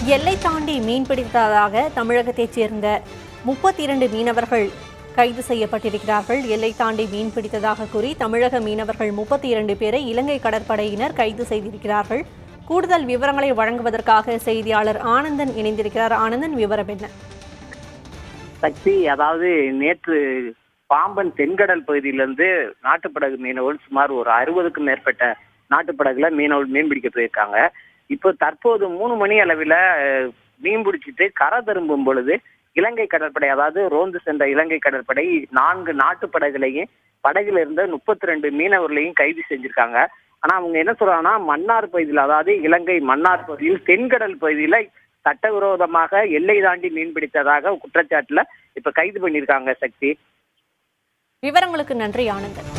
எல்லை தாண்டி மீன்பிடித்ததாக தமிழகத்தைச் சேர்ந்த 32 மீனவர்கள் கைது செய்யப்பட்டிருக்கிறார்கள். எல்லை தாண்டி மீன்பிடித்ததாக கூறி தமிழக மீனவர்கள் 32 பேரை இலங்கை கடற்படையினர் கைது செய்திருக்கிறார்கள். கூடுதல் விவரங்களை வழங்குவதற்காக செய்தியாளர் ஆனந்தன் இணைந்திருக்கிறார். ஆனந்தன், விவரம் என்ன? சக்தி, அதாவது நேற்று பாம்பன் தென்கடல் பகுதியிலிருந்து நாட்டுப்படகு மீனவர்கள் சுமார் ஒரு 60க்கும் மேற்பட்ட நாட்டுப்படகுல மீனவர்கள் மீன் பிடிக்க போயிருக்காங்க. இப்போ தற்போது 3 மணி அளவில் மீன் பிடிச்சிட்டு கரை திரும்பும் பொழுது இலங்கை கடற்படை, அதாவது ரோந்து சென்ற இலங்கை கடற்படை 4 நாட்டுப்படகுலையும் படகுல இருந்த 32 மீனவர்களையும் கைது செஞ்சிருக்காங்க. ஆனா அவங்க என்ன சொல்றாங்கன்னா, மன்னார் பகுதியில், அதாவது இலங்கை மன்னார் பகுதியில் தென்கடல் பகுதியில சட்டவிரோதமாக எல்லை தாண்டி மீன் பிடித்ததாக குற்றச்சாட்டுல இப்ப கைது பண்ணியிருக்காங்க. சக்தி, விவரங்களுக்கு நன்றி ஆனந்தன்.